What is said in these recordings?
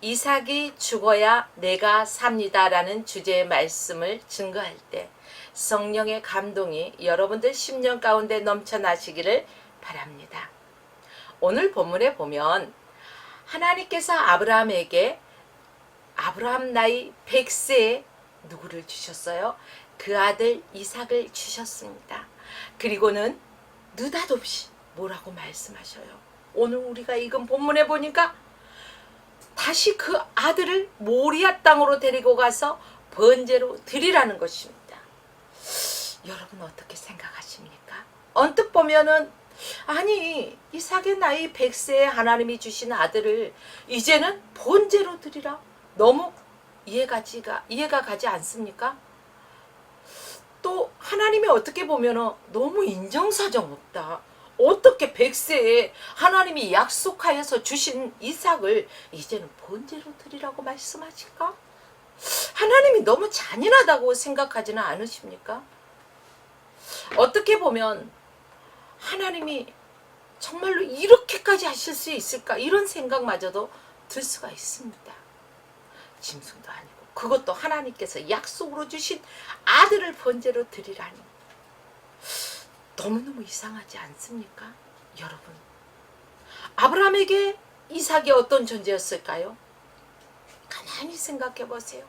이삭이 죽어야 내가 삽니다라는 주제의 말씀을 증거할 때 성령의 감동이 여러분들 심령 가운데 넘쳐나시기를 바랍니다. 오늘 본문에 보면 하나님께서 아브라함에게 아브라함 나이 100세에 누구를 주셨어요? 그 아들 이삭을 주셨습니다. 그리고는 느닷없이 뭐라고 말씀하셔요? 오늘 우리가 읽은 본문에 보니까 다시 그 아들을 모리아 땅으로 데리고 가서 번제로 드리라는 것입니다. 여러분 어떻게 생각하십니까? 언뜻 보면은 아니 이삭의 나이 100세에 하나님이 주신 아들을 이제는 번제로 드리라. 너무 이해가 가지 않습니까? 또 하나님이 어떻게 보면은 너무 인정사정 없다. 어떻게 100세에 하나님이 약속하여서 주신 이삭을 이제는 번제로 드리라고 말씀하실까? 하나님이 너무 잔인하다고 생각하지는 않으십니까? 어떻게 보면 하나님이 정말로 이렇게까지 하실 수 있을까? 이런 생각마저도 들 수가 있습니다. 짐승도 아니고 그것도 하나님께서 약속으로 주신 아들을 번제로 드리라니 너무너무 이상하지 않습니까? 여러분 아브라함에게 이삭이 어떤 존재였을까요? 가만히 생각해 보세요.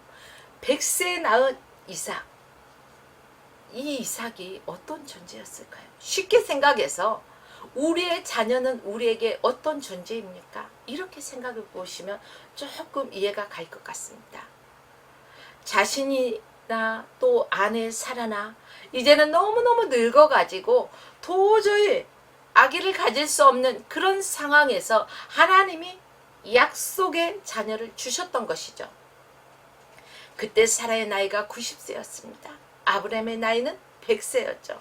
100세에 낳은 이삭, 이 이삭이 어떤 존재였을까요? 쉽게 생각해서 우리의 자녀는 우리에게 어떤 존재입니까? 이렇게 생각해 보시면 조금 이해가 갈 것 같습니다. 자신이나 또 아내 사라나 이제는 너무너무 늙어가지고 도저히 아기를 가질 수 없는 그런 상황에서 하나님이 약속의 자녀를 주셨던 것이죠. 그때 사라의 나이가 90세였습니다. 아브라함의 나이는 100세였죠.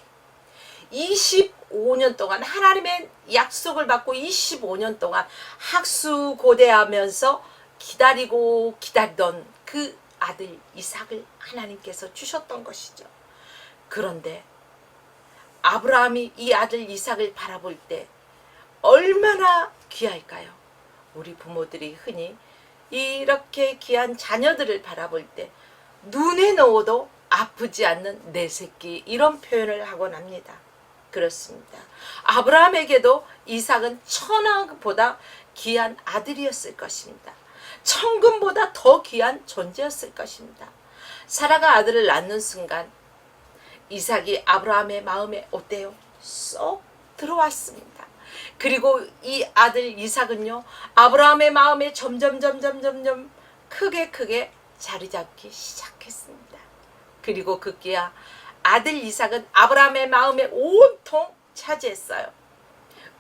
25년 동안 하나님의 약속을 받고 25년 동안 학수고대하면서 기다리고 기다리던 그 아들 이삭을 하나님께서 주셨던 것이죠. 그런데 아브라함이 이 아들 이삭을 바라볼 때 얼마나 귀할까요? 우리 부모들이 흔히 이렇게 귀한 자녀들을 바라볼 때 눈에 넣어도 아프지 않는 내 새끼 이런 표현을 하곤 합니다. 그렇습니다. 아브라함에게도 이삭은 천하보다 귀한 아들이었을 것입니다. 천금보다 더 귀한 존재였을 것입니다. 사라가 아들을 낳는 순간 이삭이 아브라함의 마음에 어때요? 쏙 들어왔습니다. 그리고 이 아들 이삭은요 아브라함의 마음에 점점 크게 자리 잡기 시작했습니다. 그리고 급기야 아들 이삭은 아브라함의 마음에 온통 차지했어요.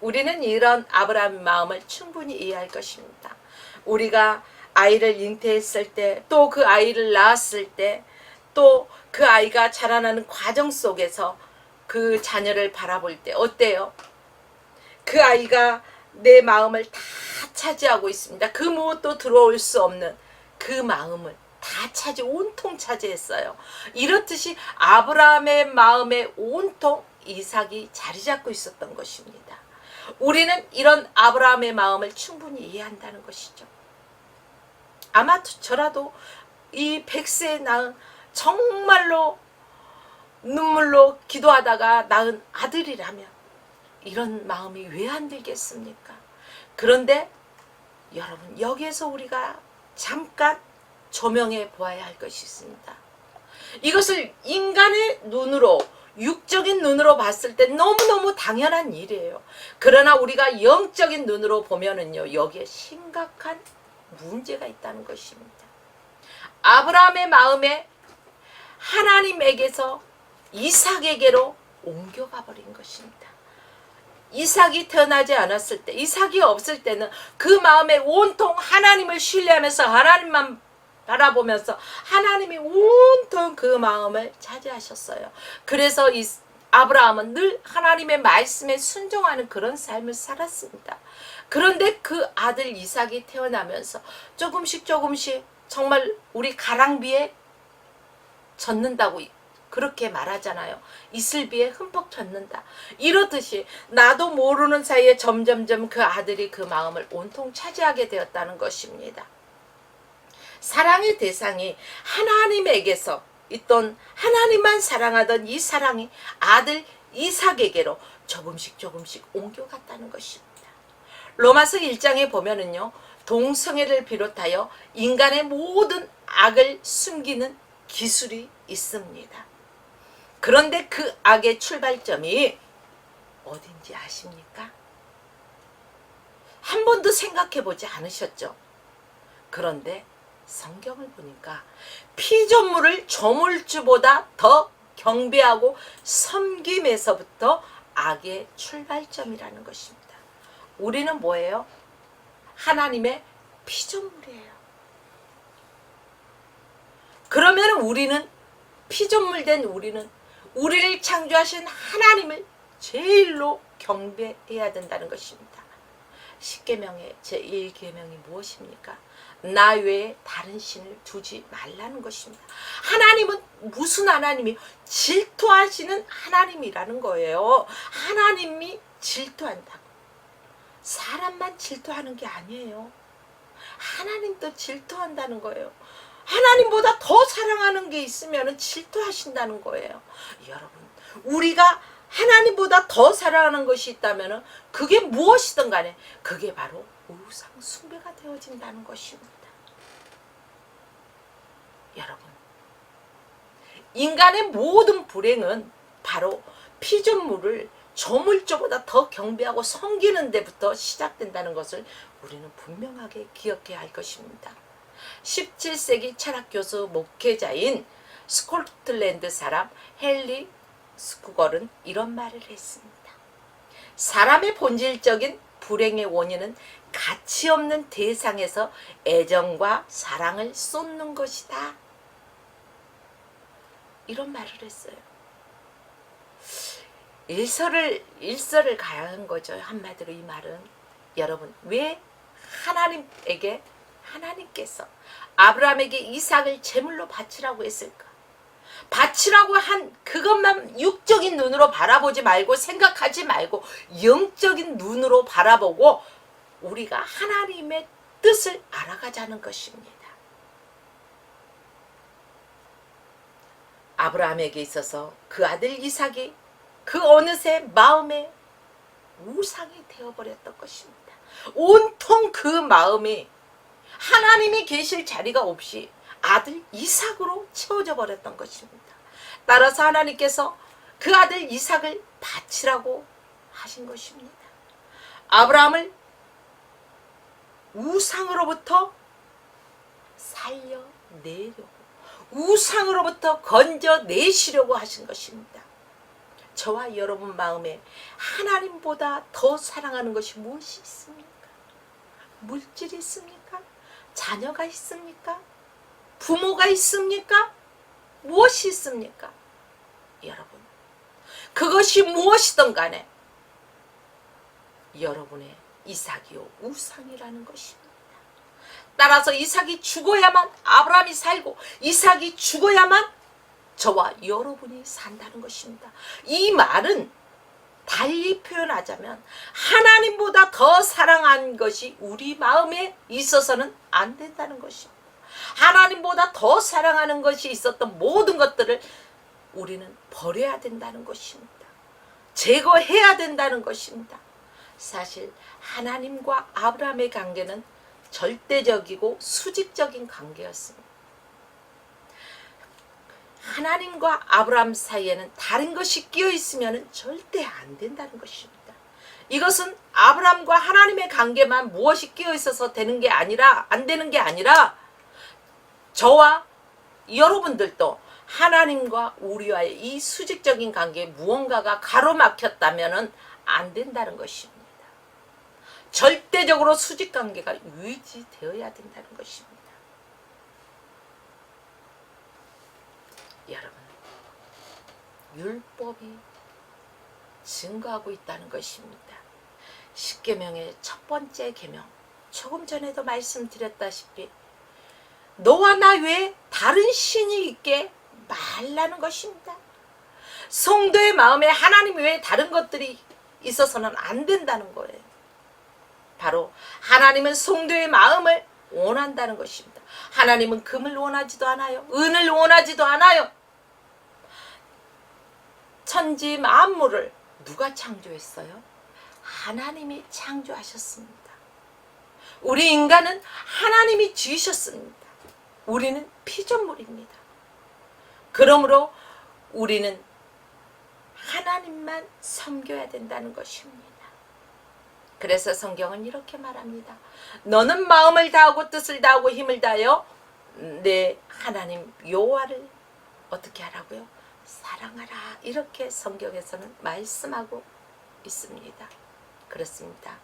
우리는 이런 아브라함의 마음을 충분히 이해할 것입니다. 우리가 아이를 잉태했을 때 또 그 아이를 낳았을 때 또 그 아이가 자라나는 과정 속에서 그 자녀를 바라볼 때 어때요? 그 아이가 내 마음을 다 차지하고 있습니다. 그 무엇도 들어올 수 없는 그 마음을 다 온통 차지했어요. 이렇듯이 아브라함의 마음에 온통 이삭이 자리 잡고 있었던 것입니다. 우리는 이런 아브라함의 마음을 충분히 이해한다는 것이죠. 아마 저라도 이 100세에 낳은 정말로 눈물로 기도하다가 낳은 아들이라면 이런 마음이 왜 안 들겠습니까? 그런데 여러분 여기에서 우리가 잠깐 조명해 보아야 할 것이 있습니다. 이것을 인간의 눈으로 육적인 눈으로 봤을 때 너무너무 당연한 일이에요. 그러나 우리가 영적인 눈으로 보면은요 여기에 심각한 문제가 있다는 것입니다. 아브라함의 마음에 하나님에게서 이삭에게로 옮겨가 버린 것입니다. 이삭이 태어나지 않았을 때 이삭이 없을 때는 그 마음에 온통 하나님을 신뢰하면서 하나님만 바라보면서 하나님이 온통 그 마음을 차지하셨어요. 그래서 아브라함은 늘 하나님의 말씀에 순종하는 그런 삶을 살았습니다. 그런데 그 아들 이삭이 태어나면서 조금씩 정말 우리 가랑비에 젖는다고 그렇게 말하잖아요. 이슬비에 흠뻑 젖는다. 이렇듯이 나도 모르는 사이에 점점점 그 아들이 그 마음을 온통 차지하게 되었다는 것입니다. 사랑의 대상이 하나님에게서 있던 하나님만 사랑하던 이 사랑이 아들 이삭에게로 조금씩 옮겨갔다는 것입니다. 로마서 1장에 보면은요, 동성애를 비롯하여 인간의 모든 악을 숨기는 기술이 있습니다. 그런데 그 악의 출발점이 어딘지 아십니까? 한 번도 생각해 보지 않으셨죠? 그런데 성경을 보니까 피조물을 조물주보다 더 경배하고 섬김에서부터 악의 출발점이라는 것입니다. 우리는 뭐예요? 하나님의 피조물이에요. 그러면 우리는 피조물 된 우리를 창조하신 하나님을 제일로 경배해야 된다는 것입니다. 십계명의 제1계명이 무엇입니까? 나 외에 다른 신을 두지 말라는 것입니다. 하나님은 무슨 하나님이 질투하시는 하나님이라는 거예요. 하나님이 질투한다고. 사람만 질투하는 게 아니에요. 하나님도 질투한다는 거예요. 하나님보다 더 사랑하는 게 있으면 질투하신다는 거예요. 여러분, 우리가 하나님보다 더 사랑하는 것이 있다면 그게 무엇이든 간에 그게 바로 우상 숭배가 되어진다는 것입니다. 여러분, 인간의 모든 불행은 바로 피조물을 조물주보다 더 경배하고 섬기는 데부터 시작된다는 것을 우리는 분명하게 기억해야 할 것입니다. 17세기 철학교수 목회자인 스코틀랜드 사람 헨리 스쿠걸은 이런 말을 했습니다. 사람의 본질적인 불행의 원인은 가치 없는 대상에서 애정과 사랑을 쏟는 것이다. 이런 말을 했어요. 일설을 가한 거죠. 한마디로 이 말은. 여러분, 왜 하나님께서 아브라함에게 이삭을 제물로 바치라고 했을까? 바치라고 한 그것만 육적인 눈으로 바라보지 말고 생각하지 말고 영적인 눈으로 바라보고 우리가 하나님의 뜻을 알아가자는 것입니다. 아브라함에게 있어서 그 아들 이삭이 그 어느새 마음에 우상이 되어버렸던 것입니다. 온통 그 마음이 하나님이 계실 자리가 없이 아들 이삭으로 채워져 버렸던 것입니다. 따라서 하나님께서 그 아들 이삭을 바치라고 하신 것입니다. 아브라함을 우상으로부터 살려내려고, 우상으로부터 건져내시려고 하신 것입니다. 저와 여러분 마음에 하나님보다 더 사랑하는 것이 무엇이 있습니까? 물질이 있습니까? 자녀가 있습니까? 부모가 있습니까? 무엇이 있습니까? 여러분, 그것이 무엇이든 간에 여러분의 이삭이요 우상이라는 것입니다. 따라서 이삭이 죽어야만 아브라함이 살고 이삭이 죽어야만 저와 여러분이 산다는 것입니다. 이 말은 달리 표현하자면 하나님보다 더 사랑한 것이 우리 마음에 있어서는 안 된다는 것입니다. 하나님보다 더 사랑하는 것이 있었던 모든 것들을 우리는 버려야 된다는 것입니다. 제거해야 된다는 것입니다. 사실 하나님과 아브라함의 관계는 절대적이고 수직적인 관계였습니다. 하나님과 아브라함 사이에는 다른 것이 끼어 있으면 절대 안 된다는 것입니다. 이것은 아브라함과 하나님의 관계만 무엇이 끼어 있어서 되는 게 아니라, 안 되는 게 아니라 저와 여러분들도 하나님과 우리와의 이 수직적인 관계에 무언가가 가로막혔다면 안 된다는 것입니다. 절대적으로 수직 관계가 유지되어야 된다는 것입니다. 여러분, 율법이 증거하고 있다는 것입니다. 십계명의 첫 번째 계명, 조금 전에도 말씀드렸다시피 너와 나 외에 다른 신이 있게 말라는 것입니다. 성도의 마음에 하나님 외에 다른 것들이 있어서는 안 된다는 거예요. 바로 하나님은 성도의 마음을 원한다는 것입니다. 하나님은 금을 원하지도 않아요. 은을 원하지도 않아요. 천지 만물을 누가 창조했어요? 하나님이 창조하셨습니다. 우리 인간은 하나님이 지으셨습니다. 우리는 피조물입니다. 그러므로 우리는 하나님만 섬겨야 된다는 것입니다. 그래서 성경은 이렇게 말합니다. 너는 마음을 다하고 뜻을 다하고 힘을 다하여 내 하나님 여호와를 어떻게 하라고요? 사랑하라. 이렇게 성경에서는 말씀하고 있습니다. 그렇습니다.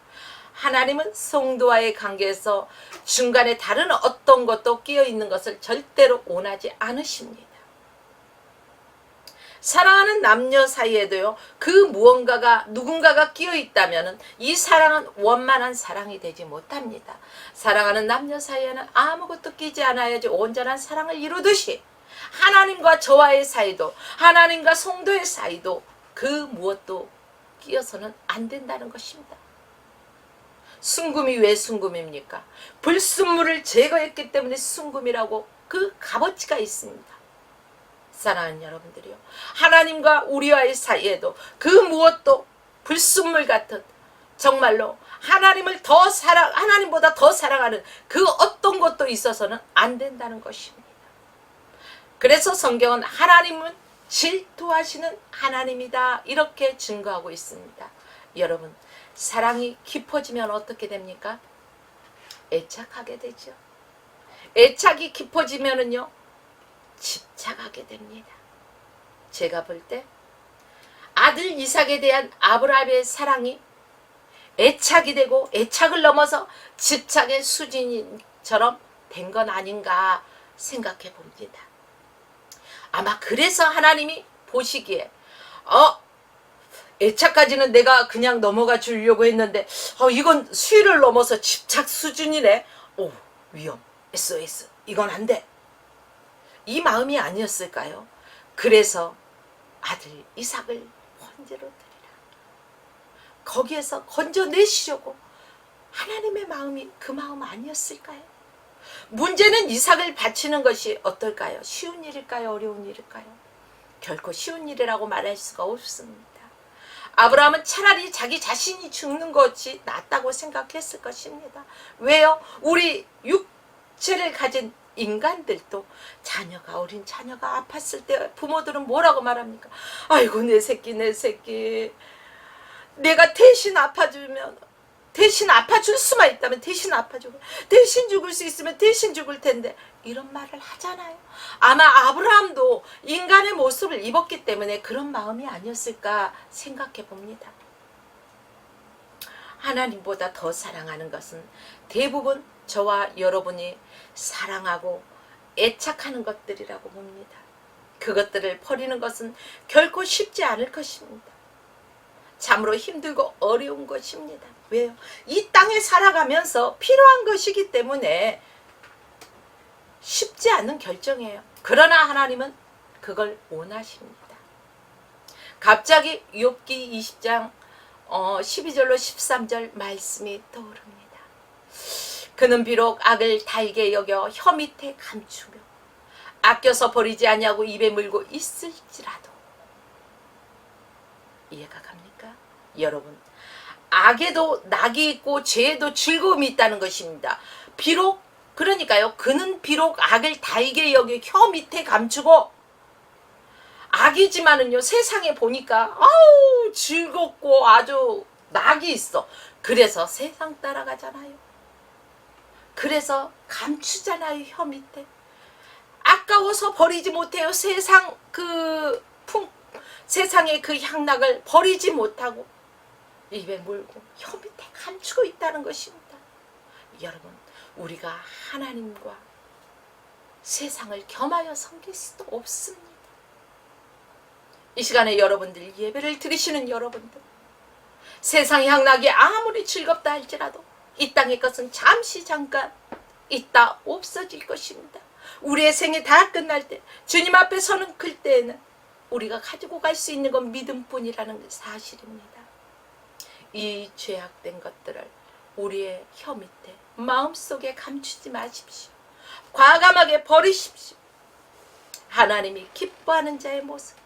하나님은 성도와의 관계에서 중간에 다른 어떤 것도 끼어 있는 것을 절대로 원하지 않으십니다. 사랑하는 남녀 사이에도요, 그 무언가가 누군가가 끼어 있다면 이 사랑은 원만한 사랑이 되지 못합니다. 사랑하는 남녀 사이에는 아무것도 끼지 않아야지 온전한 사랑을 이루듯이 하나님과 저와의 사이도, 하나님과 성도의 사이도 그 무엇도 끼어서는 안 된다는 것입니다. 순금이 왜 순금입니까? 불순물을 제거했기 때문에 순금이라고 그 값어치가 있습니다. 사랑하는 여러분들이요, 하나님과 우리와의 사이에도 그 무엇도 불순물 같은, 정말로 하나님을 하나님보다 더 사랑하는 그 어떤 것도 있어서는 안 된다는 것입니다. 그래서 성경은 하나님은 질투하시는 하나님이다 이렇게 증거하고 있습니다. 여러분, 사랑이 깊어지면 어떻게 됩니까? 애착하게 되죠. 애착이 깊어지면은요, 집착하게 됩니다. 제가 볼 때 아들 이삭에 대한 아브라함의 사랑이 애착이 되고 애착을 넘어서 집착의 수준처럼 된 건 아닌가 생각해 봅니다. 아마 그래서 하나님이 보시기에 애착까지는 내가 그냥 넘어가 주려고 했는데 이건 수위를 넘어서 집착 수준이네. 오, 위험, SOS, 이건 안 돼. 이 마음이 아니었을까요? 그래서 아들 이삭을 번제로 드리라. 거기에서 건져내시려고 하나님의 마음이 그 마음 아니었을까요? 문제는 이삭을 바치는 것이 어떨까요? 쉬운 일일까요? 어려운 일일까요? 결코 쉬운 일이라고 말할 수가 없습니다. 아브라함은 차라리 자기 자신이 죽는 것이 낫다고 생각했을 것입니다. 왜요? 우리 육체를 가진 인간들도 어린 자녀가 아팠을 때 부모들은 뭐라고 말합니까? 아이고 내 새끼 내가 대신 아파줄 수만 있다면 대신 아파주고, 대신 죽을 수 있으면 대신 죽을 텐데, 이런 말을 하잖아요. 아마 아브라함도 인간의 모습을 입었기 때문에 그런 마음이 아니었을까 생각해 봅니다. 하나님보다 더 사랑하는 것은 대부분 저와 여러분이 사랑하고 애착하는 것들이라고 봅니다. 그것들을 버리는 것은 결코 쉽지 않을 것입니다. 참으로 힘들고 어려운 것입니다. 왜요? 이 땅에 살아가면서 필요한 것이기 때문에 쉽지 않은 결정이에요. 그러나 하나님은 그걸 원하십니다. 갑자기 욥기 20장 12절로 13절 말씀이 떠오릅니다. 그는 비록 악을 달게 여겨 혀 밑에 감추며 아껴서 버리지 아니하고 입에 물고 있을지라도. 이해가 갑니까? 여러분, 악에도 낙이 있고 죄에도 즐거움이 있다는 것입니다. 그러니까요, 그는 비록 악을 달게 여겨 혀 밑에 감추고, 악이지만은요, 세상에 보니까 즐겁고 아주 낙이 있어. 그래서 세상 따라가잖아요. 그래서 감추잖아요, 혀 밑에. 아까워서 버리지 못해요. 세상의 그 향락을 버리지 못하고 입에 물고 혀 밑에 감추고 있다는 것입니다. 여러분, 우리가 하나님과 세상을 겸하여 섬길 수도 없습니다. 이 시간에 여러분들, 예배를 드리시는 여러분들, 세상 향락이 아무리 즐겁다 할지라도 이 땅의 것은 잠깐 있다 없어질 것입니다. 우리의 생이 다 끝날 때, 주님 앞에 서는 그때에는 우리가 가지고 갈 수 있는 건 믿음뿐이라는 사실입니다. 이 죄악된 것들을 우리의 혀 밑에, 마음속에 감추지 마십시오. 과감하게 버리십시오. 하나님이 기뻐하는 자의 모습.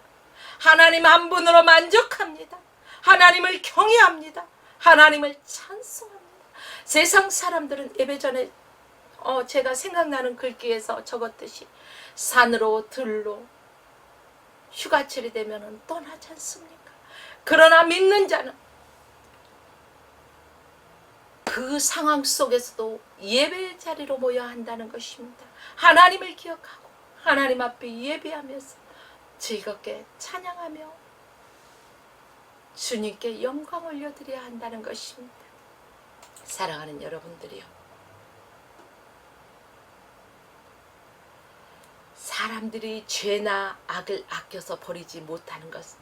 하나님 한 분으로 만족합니다. 하나님을 경외합니다. 하나님을 찬송합니다. 세상 사람들은 예배 전에 제가 생각나는 글귀에서 적었듯이 산으로 들로 휴가철이 되면 떠나지 않습니까? 그러나 믿는 자는 그 상황 속에서도 예배의 자리로 모여야 한다는 것입니다. 하나님을 기억하고 하나님 앞에 예배하면서 즐겁게 찬양하며 주님께 영광 올려드려야 한다는 것입니다. 사랑하는 여러분들이요, 사람들이 죄나 악을 아껴서 버리지 못하는 것은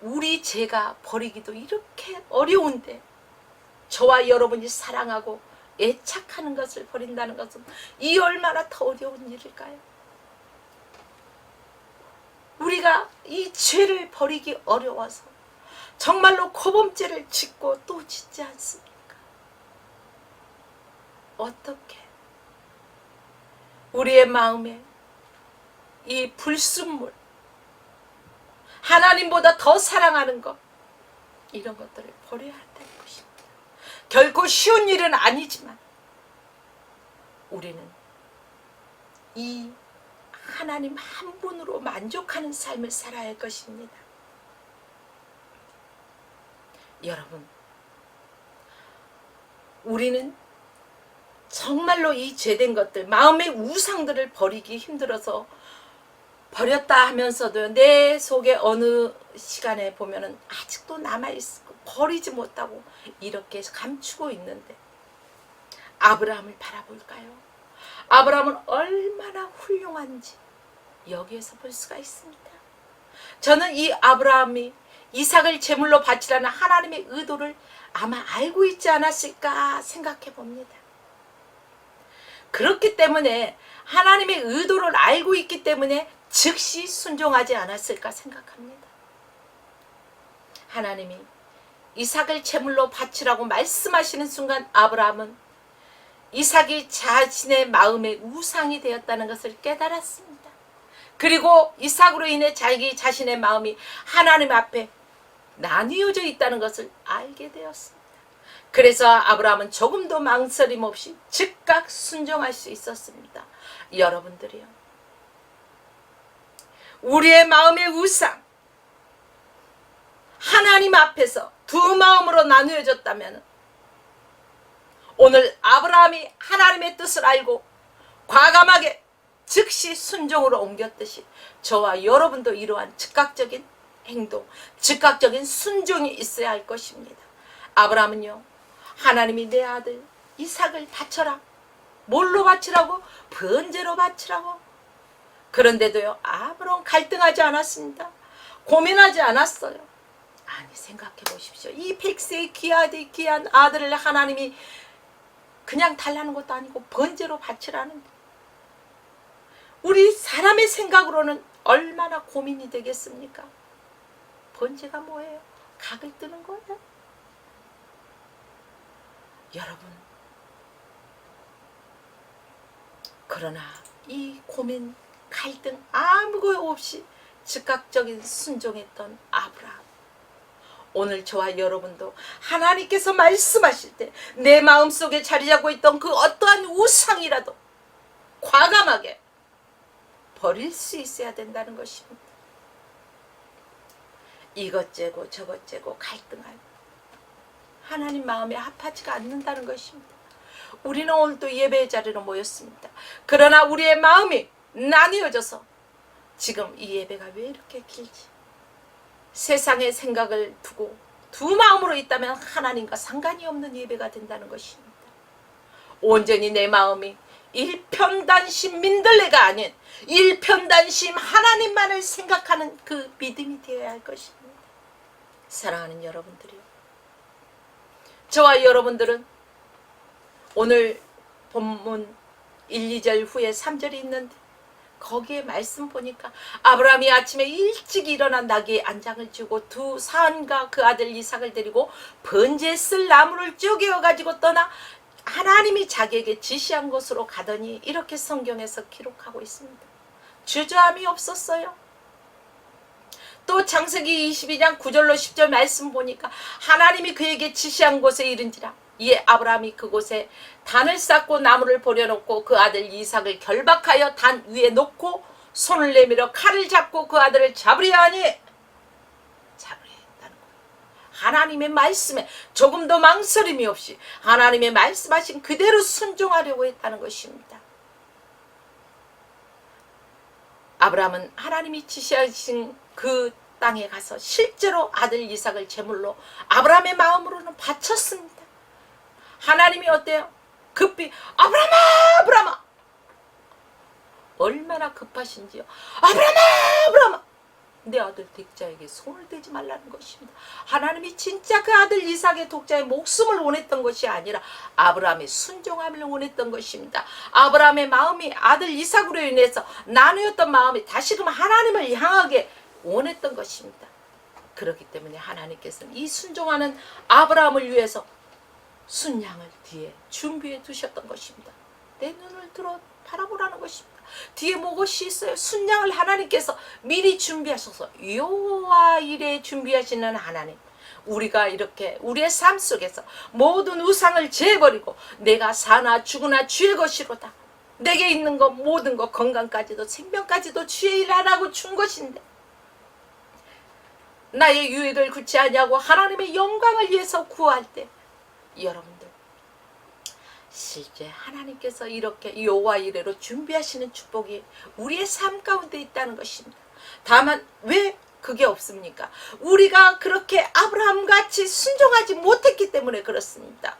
우리 죄가 버리기도 이렇게 어려운데 저와 여러분이 사랑하고 애착하는 것을 버린다는 것은 이 얼마나 더 어려운 일일까요? 우리가 이 죄를 버리기 어려워서 정말로 고범죄를 짓고 또 짓지 않습니까? 어떻게 우리의 마음에 이 불순물, 하나님보다 더 사랑하는 것, 이런 것들을 버려야 한다는 것입니다. 결코 쉬운 일은 아니지만 우리는 이 하나님 한 분으로 만족하는 삶을 살아야 할 것입니다. 여러분, 우리는 정말로 이 죄된 것들, 마음의 우상들을 버리기 힘들어서 버렸다 하면서도 내 속에 어느 시간에 보면은 아직도 남아있고 버리지 못하고 이렇게 감추고 있는데, 아브라함을 바라볼까요? 아브라함은 얼마나 훌륭한지 여기에서 볼 수가 있습니다. 저는 이 아브라함이 이삭을 제물로 바치라는 하나님의 의도를 아마 알고 있지 않았을까 생각해 봅니다. 그렇기 때문에 하나님의 의도를 알고 있기 때문에 즉시 순종하지 않았을까 생각합니다. 하나님이 이삭을 제물로 바치라고 말씀하시는 순간 아브라함은 이삭이 자신의 마음의 우상이 되었다는 것을 깨달았습니다. 그리고 이삭으로 인해 자기 자신의 마음이 하나님 앞에 나뉘어져 있다는 것을 알게 되었습니다. 그래서 아브라함은 조금도 망설임 없이 즉각 순종할 수 있었습니다. 여러분들이요, 우리의 마음의 우상, 하나님 앞에서 두 마음으로 나누어졌다면 오늘 아브라함이 하나님의 뜻을 알고 과감하게 즉시 순종으로 옮겼듯이 저와 여러분도 이러한 즉각적인 행동, 즉각적인 순종이 있어야 할 것입니다. 아브라함은요, 하나님이 내 아들 이삭을 바쳐라, 뭘로 바치라고? 번제로 바치라고. 그런데도요, 아무런 갈등하지 않았습니다. 고민하지 않았어요. 아니, 생각해 보십시오. 이 100세의 귀한 아들을 하나님이 그냥 달라는 것도 아니고 번제로 바치라는데, 우리 사람의 생각으로는 얼마나 고민이 되겠습니까? 번제가 뭐예요? 각을 뜨는 거예요? 여러분, 그러나 이 고민, 갈등 아무 것 없이 즉각적인 순종했던 아브라함, 오늘 저와 여러분도 하나님께서 말씀하실 때 내 마음속에 자리 잡고 있던 그 어떠한 우상이라도 과감하게 버릴 수 있어야 된다는 것입니다. 이것 재고 저것 재고 갈등하고 하나님 마음에 합하지가 않는다는 것입니다. 우리는 오늘도 예배의 자리로 모였습니다. 그러나 우리의 마음이 나뉘어져서 지금 이 예배가 왜 이렇게 길지? 세상의 생각을 두고 두 마음으로 있다면 하나님과 상관이 없는 예배가 된다는 것입니다. 온전히 내 마음이 일편단심 민들레가 아닌 일편단심 하나님만을 생각하는 그 믿음이 되어야 할 것입니다. 사랑하는 여러분들이요, 저와 여러분들은 오늘 본문 1, 2절 후에 3절이 있는데 거기에 말씀 보니까 아브라함이 아침에 일찍 일어나 나귀의 안장을 주고 두 사안과 그 아들 이삭을 데리고 번제에 쓸 나무를 쪼개어 가지고 떠나 하나님이 자기에게 지시한 곳으로 가더니 이렇게 성경에서 기록하고 있습니다. 주저함이 없었어요. 또 창세기 22장 9절로 10절 말씀 보니까 하나님이 그에게 지시한 곳에 이른지라 이에 아브라함이 그곳에 단을 쌓고 나무를 버려놓고 그 아들 이삭을 결박하여 단 위에 놓고 손을 내밀어 칼을 잡고 그 아들을 잡으려 하니 잡으려 했다는 거예요. 하나님의 말씀에 조금도 망설임이 없이 하나님의 말씀하신 그대로 순종하려고 했다는 것입니다. 아브라함은 하나님이 지시하신 그 땅에 가서 실제로 아들 이삭을 제물로 아브라함의 마음으로는 바쳤습니다. 하나님이 어때요? 급히 아브라함아 아브라함아 얼마나 급하신지요. 아브라함아 아브라함아 내 아들 독자에게 손을 대지 말라는 것입니다. 하나님이 진짜 그 아들 이삭의 독자의 목숨을 원했던 것이 아니라 아브라함의 순종함을 원했던 것입니다. 아브라함의 마음이 아들 이삭으로 인해서 나누었던 마음이 다시금 하나님을 향하게 원했던 것입니다. 그렇기 때문에 하나님께서는 이 순종하는 아브라함을 위해서 순양을 뒤에 준비해 두셨던 것입니다. 내 눈을 들어 바라보라는 것입니다. 뒤에 무엇이 있어요? 순양을 하나님께서 미리 준비하셔서 여호와 이레 준비하시는 하나님. 우리가 이렇게 우리의 삶 속에서 모든 우상을 제버리고 내가 사나 죽으나 주의 것이로다. 내게 있는 것 모든 것 건강까지도 생명까지도 주의 일 하라고 준 것인데 나의 유익을 굳이 하냐고 하나님의 영광을 위해서 구할 때 여러분들 실제 하나님께서 이렇게 여호와 이레로 준비하시는 축복이 우리의 삶 가운데 있다는 것입니다. 다만 왜 그게 없습니까? 우리가 그렇게 아브라함같이 순종하지 못했기 때문에 그렇습니다.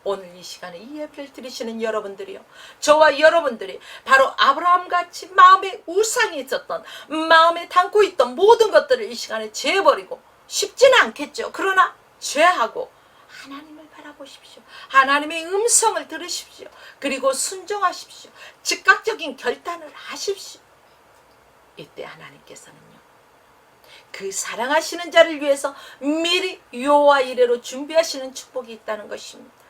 오늘 이 시간에 이 예배를 드리시는 여러분들이요, 저와 여러분들이 바로 아브라함같이 마음에 우상이 있었던, 마음에 담고 있던 모든 것들을 이 시간에 제버리고, 쉽지는 않겠죠. 그러나 죄하고 하나님을 바라보십시오. 하나님의 음성을 들으십시오. 그리고 순종하십시오. 즉각적인 결단을 하십시오. 이때 하나님께서는요, 그 사랑하시는 자를 위해서 미리 여호와 이레로 준비하시는 축복이 있다는 것입니다.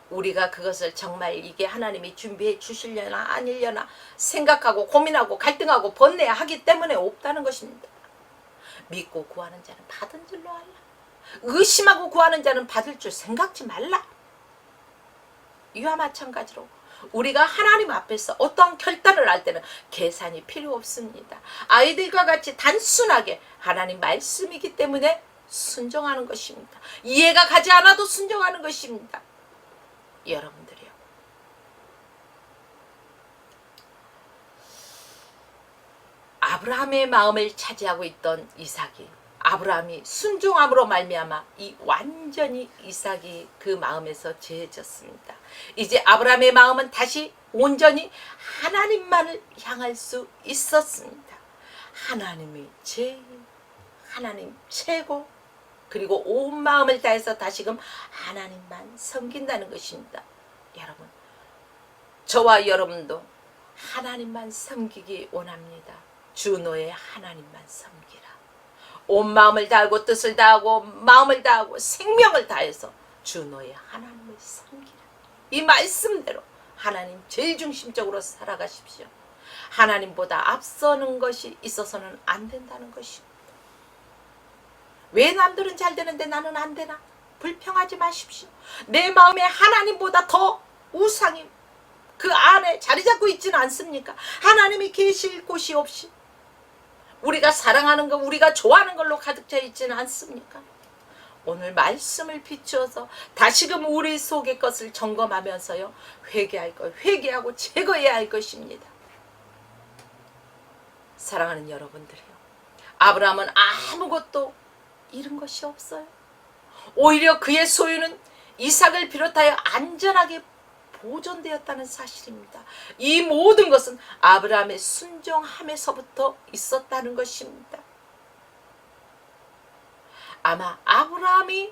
우리가 그것을 정말 이게 하나님이 준비해 주시려나 아니려나 생각하고 고민하고 갈등하고 번뇌야 하기 때문에 없다는 것입니다. 믿고 구하는 자는 받은 줄로 알라. 의심하고 구하는 자는 받을 줄 생각지 말라. 이와 마찬가지로 우리가 하나님 앞에서 어떠한 결단을 할 때는 계산이 필요 없습니다. 아이들과 같이 단순하게 하나님 말씀이기 때문에 순종하는 것입니다. 이해가 가지 않아도 순종하는 것입니다. 여러분들이요, 아브라함의 마음을 차지하고 있던 이삭이, 아브라함이 순종함으로 말미암아 이 완전히 이삭이 그 마음에서 제해졌습니다. 이제 아브라함의 마음은 다시 온전히 하나님만을 향할 수 있었습니다. 하나님이 제일, 하나님 최고, 그리고 온 마음을 다해서 다시금 하나님만 섬긴다는 것입니다. 여러분, 저와 여러분도 하나님만 섬기기 원합니다. 주 너의 하나님만 섬기라. 온 마음을 다하고 뜻을 다하고 마음을 다하고 생명을 다해서 주 너의 하나님을 섬기라. 이 말씀대로 하나님 제일 중심적으로 살아가십시오. 하나님보다 앞서는 것이 있어서는 안 된다는 것입니다. 왜 남들은 잘 되는데 나는 안 되나? 불평하지 마십시오. 내 마음에 하나님보다 더 우상이 그 안에 자리 잡고 있지는 않습니까? 하나님이 계실 곳이 없이 우리가 사랑하는 것, 우리가 좋아하는 걸로 가득 차 있지는 않습니까? 오늘 말씀을 비추어서 다시금 우리 속의 것을 점검하면서요, 회개할 것, 회개하고 제거해야 할 것입니다. 사랑하는 여러분들이요, 아브라함은 아무것도 잃은 것이 없어요. 오히려 그의 소유는 이삭을 비롯하여 안전하게 보존되었다는 사실입니다. 이 모든 것은 아브라함의 순종함에서부터 있었다는 것입니다. 아마 아브라함이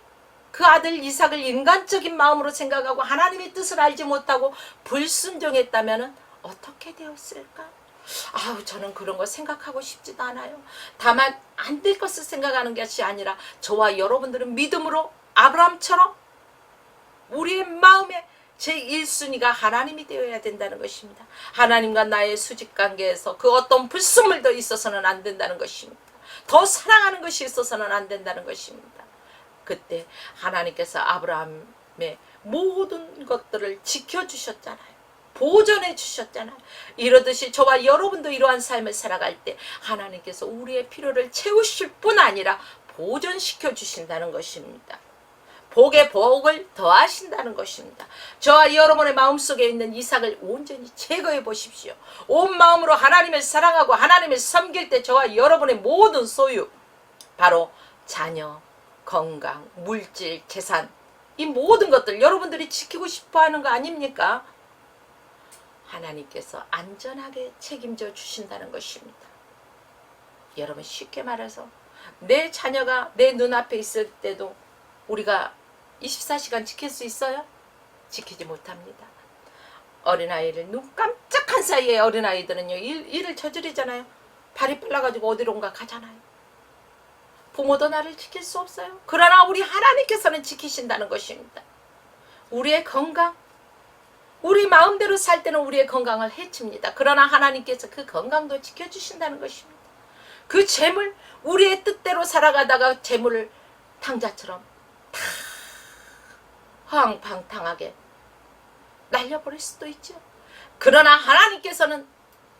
그 아들 이삭을 인간적인 마음으로 생각하고 하나님의 뜻을 알지 못하고 불순종했다면 어떻게 되었을까? 저는 그런 거 생각하고 싶지도 않아요. 다만 안 될 것을 생각하는 것이 아니라 저와 여러분들은 믿음으로 아브라함처럼 우리의 마음에 제1순위가 하나님이 되어야 된다는 것입니다. 하나님과 나의 수직관계에서 그 어떤 불순물도 있어서는 안 된다는 것입니다. 더 사랑하는 것이 있어서는 안 된다는 것입니다. 그때 하나님께서 아브라함의 모든 것들을 지켜주셨잖아요. 보존해 주셨잖아요. 이러듯이 저와 여러분도 이러한 삶을 살아갈 때 하나님께서 우리의 필요를 채우실 뿐 아니라 보존시켜 주신다는 것입니다. 복에 복을 더하신다는 것입니다. 저와 여러분의 마음속에 있는 이삭을 온전히 제거해 보십시오. 온 마음으로 하나님을 사랑하고 하나님을 섬길 때 저와 여러분의 모든 소유, 바로 자녀, 건강, 물질, 재산, 이 모든 것들 여러분들이 지키고 싶어하는 거 아닙니까? 하나님께서 안전하게 책임져 주신다는 것입니다. 여러분, 쉽게 말해서 내 자녀가 내 눈앞에 있을 때도 우리가 24시간 지킬 수 있어요? 지키지 못합니다. 어린아이를 눈 깜짝한 사이에 어린아이들은요 일을 저지르잖아요. 발이 빨라가지고 어디론가 가잖아요. 부모도 나를 지킬 수 없어요. 그러나 우리 하나님께서는 지키신다는 것입니다. 우리의 건강, 우리 마음대로 살 때는 우리의 건강을 해칩니다. 그러나 하나님께서 그 건강도 지켜주신다는 것입니다. 그 재물, 우리의 뜻대로 살아가다가 재물을 탕자처럼 다 허황방탕하게 날려버릴 수도 있죠. 그러나 하나님께서는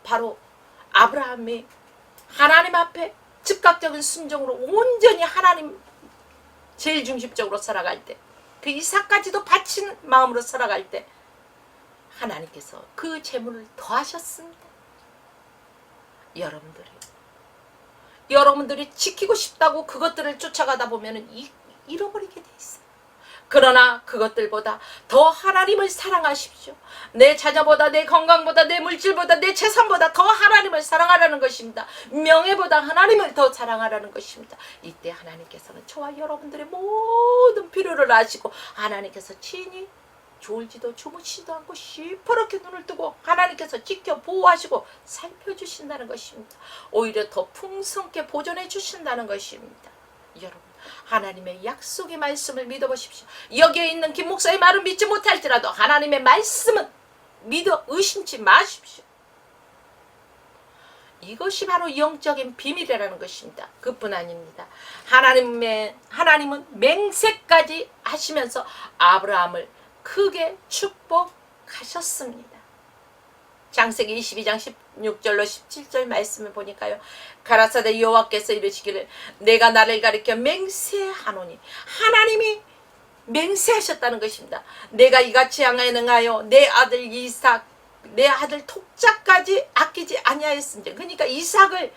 바로 아브라함이 하나님 앞에 즉각적인 순종으로 온전히 하나님 제일 중심적으로 살아갈 때, 그 이삭까지도 바친 마음으로 살아갈 때 하나님께서 그 재물을 더하셨습니다. 여러분들이 지키고 싶다고 그것들을 쫓아가다 보면 잃어버리게 돼 있어요. 그러나 그것들보다 더 하나님을 사랑하십시오. 내 자녀보다, 내 건강보다, 내 물질보다, 내 재산보다 더 하나님을 사랑하라는 것입니다. 명예보다 하나님을 더 사랑하라는 것입니다. 이때 하나님께서는 저와 여러분들의 모든 필요를 아시고 하나님께서 친히 졸지도 주무시지도 않고 시퍼렇게 눈을 뜨고 하나님께서 지켜 보호하시고 살펴주신다는 것입니다. 오히려 더 풍성하게 보존해 주신다는 것입니다. 여러분, 하나님의 약속의 말씀을 믿어보십시오. 여기에 있는 김 목사의 말을 믿지 못할지라도 하나님의 말씀은 믿어 의심치 마십시오. 이것이 바로 영적인 비밀이라는 것입니다. 그뿐 아닙니다. 하나님은 맹세까지 하시면서 아브라함을 크게 축복하셨습니다. 창세기 22장 16절로 17절 말씀을 보니까요. 가라사대 여호와께서 이르시기를 내가 나를 가리켜 맹세하노니, 하나님이 맹세하셨다는 것입니다. 내가 이같이 행하여 내 아들 이삭, 내 아들 톡자까지 아끼지 아니하였은지. 그러니까 이삭을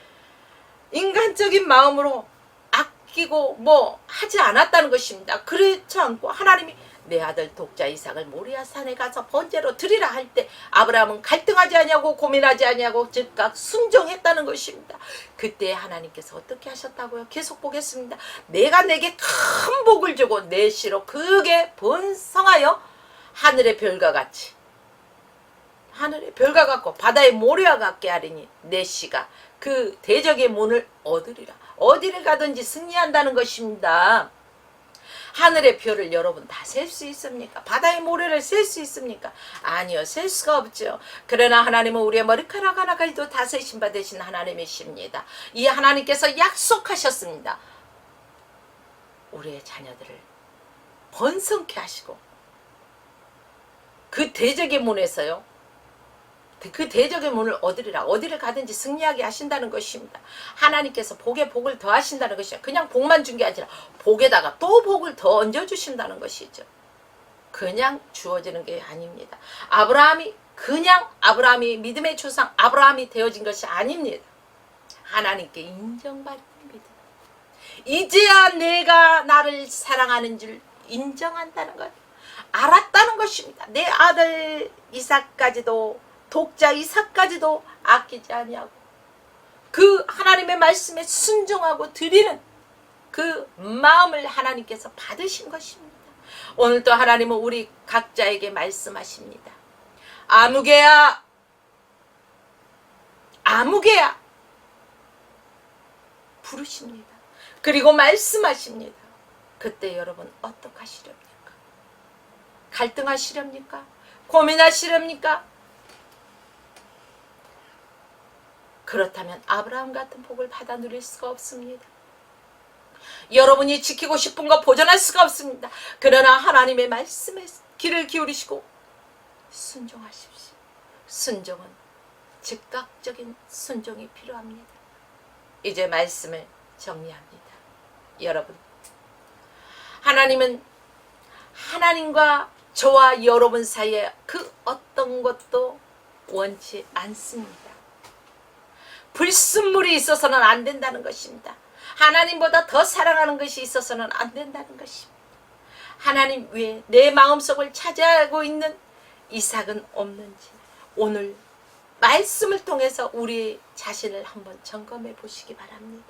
인간적인 마음으로 아끼고 하지 않았다는 것입니다. 그렇지 않고 하나님이 내 아들 독자 이삭을 모리아 산에 가서 번제로 드리라 할 때 아브라함은 갈등하지 아니하고 고민하지 아니하고 즉각 순종했다는 것입니다. 그때 하나님께서 어떻게 하셨다고요? 계속 보겠습니다. 내가 내게 큰 복을 주고 내 씨로 크게 번성하여 하늘의 별과 같이, 하늘의 별과 같고 바다의 모래와 같게 하리니 내 씨가 그 대적의 문을 얻으리라. 어디를 가든지 승리한다는 것입니다. 하늘의 별을 여러분 다 셀 수 있습니까? 바다의 모래를 셀 수 있습니까? 아니요, 셀 수가 없죠. 그러나 하나님은 우리의 머리카락 하나까지도 다 세신 바 되신 하나님이십니다. 이 하나님께서 약속하셨습니다. 우리의 자녀들을 번성케 하시고 그 대적의 문에서요, 그 대적의 문을 얻으리라. 어디를 가든지 승리하게 하신다는 것입니다. 하나님께서 복에 복을 더하신다는 것이죠. 그냥 복만 준 게 아니라 복에다가 또 복을 더 얹어주신다는 것이죠. 그냥 주어지는 게 아닙니다. 아브라함이 믿음의 조상 아브라함이 되어진 것이 아닙니다. 하나님께 인정받는 믿음. 이제야 내가 나를 사랑하는 줄 인정한다는 것, 알았다는 것입니다. 내 아들 이삭까지도, 독자 이삭까지도 아끼지 아니하고 그 하나님의 말씀에 순종하고 드리는 그 마음을 하나님께서 받으신 것입니다. 오늘도 하나님은 우리 각자에게 말씀하십니다. 아무개야, 아무개야 부르십니다. 그리고 말씀하십니다. 그때 여러분 어떡하시렵니까? 갈등하시렵니까? 고민하시렵니까? 그렇다면 아브라함 같은 복을 받아 누릴 수가 없습니다. 여러분이 지키고 싶은 거 보존할 수가 없습니다. 그러나 하나님의 말씀에 귀를 기울이시고 순종하십시오. 순종은 즉각적인 순종이 필요합니다. 이제 말씀을 정리합니다. 여러분, 하나님은 하나님과 저와 여러분 사이에 그 어떤 것도 원치 않습니다. 불순물이 있어서는 안 된다는 것입니다. 하나님보다 더 사랑하는 것이 있어서는 안 된다는 것입니다. 하나님 외에 내 마음속을 차지하고 있는 이삭은 없는지 오늘 말씀을 통해서 우리 자신을 한번 점검해 보시기 바랍니다.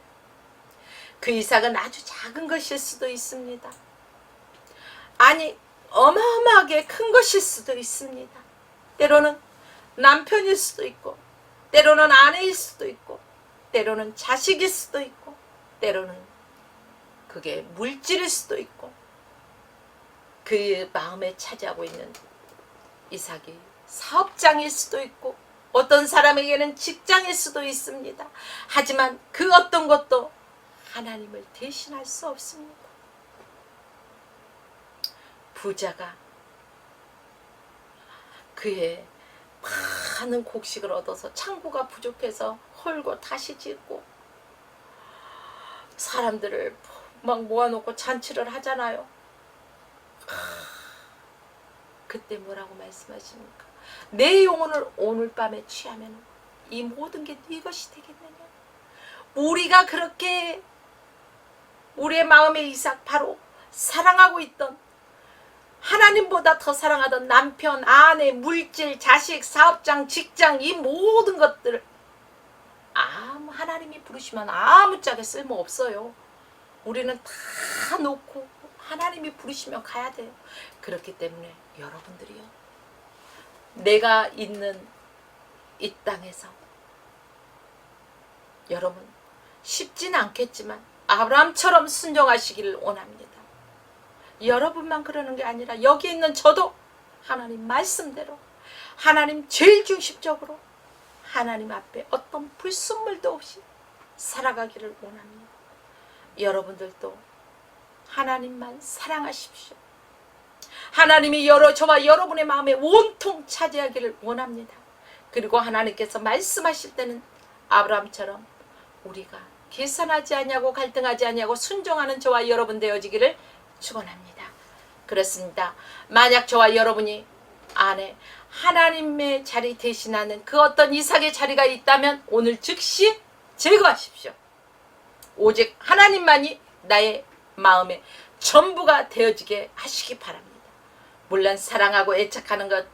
그 이삭은 아주 작은 것일 수도 있습니다. 아니 어마어마하게 큰 것일 수도 있습니다. 때로는 남편일 수도 있고 때로는 아내일 수도 있고 때로는 자식일 수도 있고 때로는 그게 물질일 수도 있고 그 마음에 차지하고 있는 이삭이 사업장일 수도 있고 어떤 사람에게는 직장일 수도 있습니다. 하지만 그 어떤 것도 하나님을 대신할 수 없습니다. 부자가 그의 많은 곡식을 얻어서 창고가 부족해서 헐고 다시 짓고 사람들을 막 모아놓고 잔치를 하잖아요. 그때 뭐라고 말씀하십니까? 내 영혼을 오늘 밤에 취하면 이 모든 게 네 것이 되겠느냐. 우리가 그렇게 우리의 마음의 이삭 바로 사랑하고 있던 하나님보다 더 사랑하던 남편, 아내, 물질, 자식, 사업장, 직장 이 모든 것들을 하나님이 부르시면 아무짝에 쓸모없어요. 우리는 다 놓고 하나님이 부르시면 가야 돼요. 그렇기 때문에 여러분들이요, 내가 있는 이 땅에서 여러분 쉽진 않겠지만 아브라함처럼 순종하시기를 원합니다. 여러분만 그러는 게 아니라 여기 있는 저도 하나님 말씀대로 하나님 제일 중심적으로 하나님 앞에 어떤 불순물도 없이 살아가기를 원합니다. 여러분들도 하나님만 사랑하십시오. 하나님이 저와 여러분의 마음에 온통 차지하기를 원합니다. 그리고 하나님께서 말씀하실 때는 아브라함처럼 우리가 계산하지 아니하고 갈등하지 아니하고 순종하는 저와 여러분 되어지기를 축원합니다. 그렇습니다. 만약 저와 여러분이 안에 하나님의 자리 대신하는 그 어떤 이삭의 자리가 있다면 오늘 즉시 제거하십시오. 오직 하나님만이 나의 마음의 전부가 되어지게 하시기 바랍니다. 물론 사랑하고 애착하는 것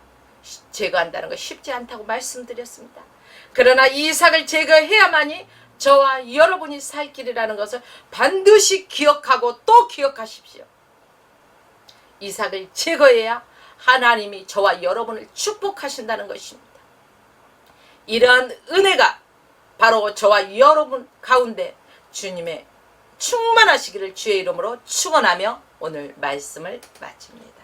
제거한다는 것 쉽지 않다고 말씀드렸습니다. 그러나 이 이삭을 제거해야만이 저와 여러분이 살 길이라는 것을 반드시 기억하고 또 기억하십시오. 이삭을 제거해야 하나님이 저와 여러분을 축복하신다는 것입니다. 이러한 은혜가 바로 저와 여러분 가운데 주님의 충만하시기를 주의 이름으로 축원하며 오늘 말씀을 마칩니다.